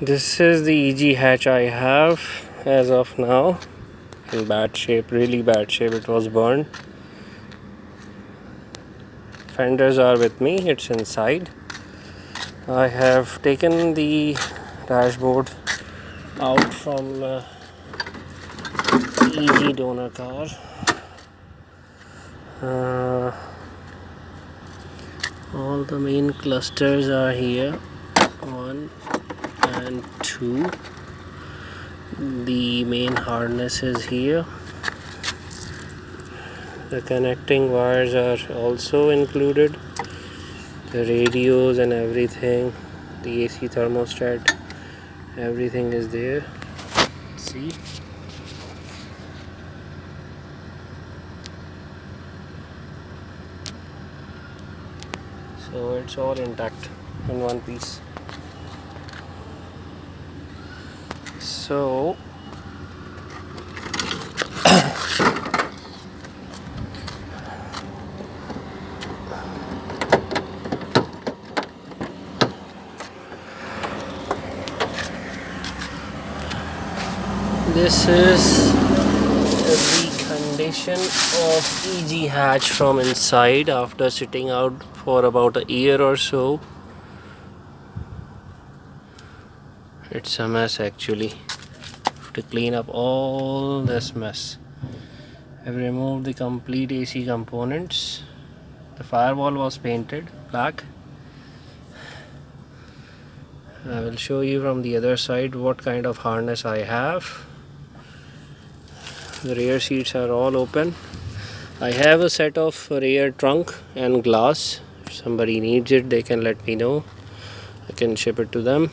This is the EG hatch I have as of now. In bad shape, really bad shape. It was burned. Fenders are with me, it's inside. I have taken the dashboard out from the EG donor car. All the main clusters are here, 1 and 2. The main harness is here. The connecting wires are also included, the radios and everything, the AC thermostat, everything is there. See, so it's all intact in one piece. So this is the condition of EG hatch from inside after sitting out for about a year or so. It's a mess actually. To clean up all this mess, I've removed the complete AC components. The firewall was painted black. I will show you from the other side what kind of harness I have. The rear seats are all open. I have a set of rear trunk and glass. If somebody needs it, they can let me know. I can ship it to them.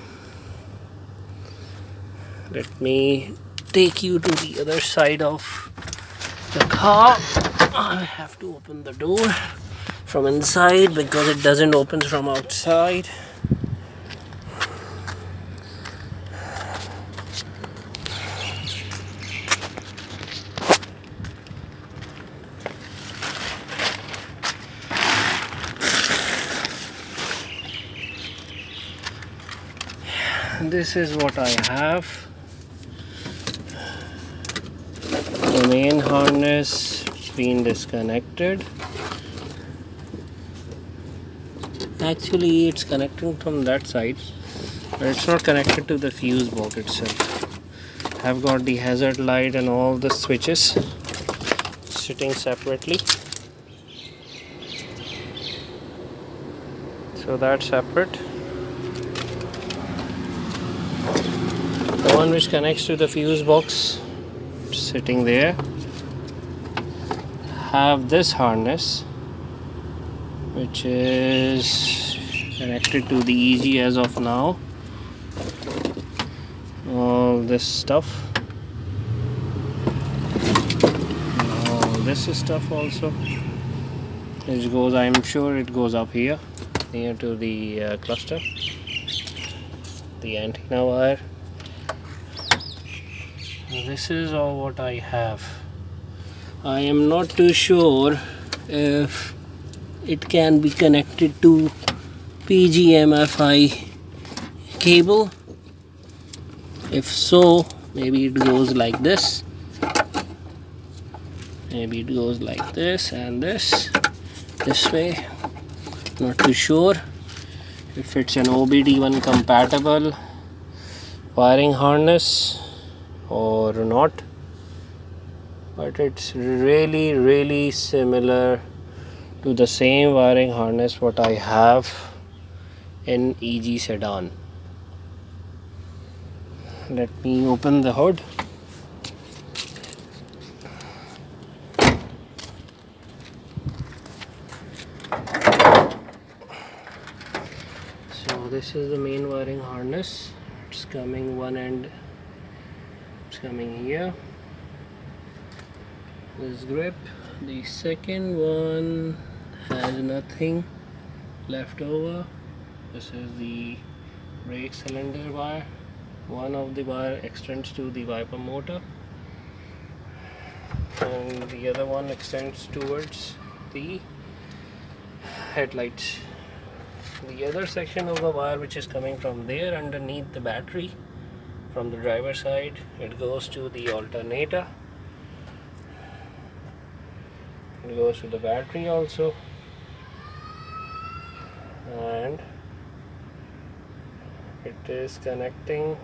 Let me take you to the other side of the car. I have to open the door from inside because it doesn't open from outside. This is what I have. The main harness has been disconnected. Actually, it's connecting from that side, but it's not connected to the fuse box itself. I've got the hazard light and all the switches sitting separately. So that's separate. The one which connects to the fuse box sitting there. Have this harness which is connected to the EG as of now. All this stuff. All this stuff also. Which goes, I'm sure it goes up here near to the cluster. The antenna wire. This is all what I have. I am not too sure if it can be connected to PGMFI cable. If so, maybe it goes like this. Maybe it goes like this and this way. Not too sure if it's an OBD1 compatible wiring harness or not, but it's really similar to the same wiring harness what I have in EG sedan. Let me open the hood. So this is the main wiring harness. It's coming one end. It's coming here. This grip. The second one has nothing left over. This is the brake cylinder wire. One of the wire extends to the wiper motor and the other one extends towards the headlights. the other section of the wire which is coming from there underneath the battery from the driver side, it goes to the alternator, it goes to the battery also, and it is connecting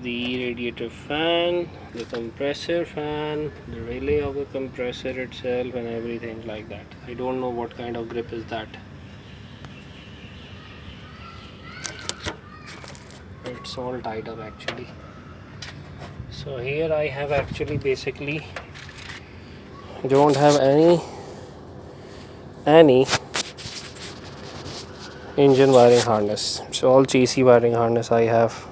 the radiator fan, the compressor fan, the relay of the compressor itself, and everything like that. I don't know what kind of grip is that. It's all tied up actually. So here I have actually basically don't have any engine wiring harness. It's all chassis wiring harness I have.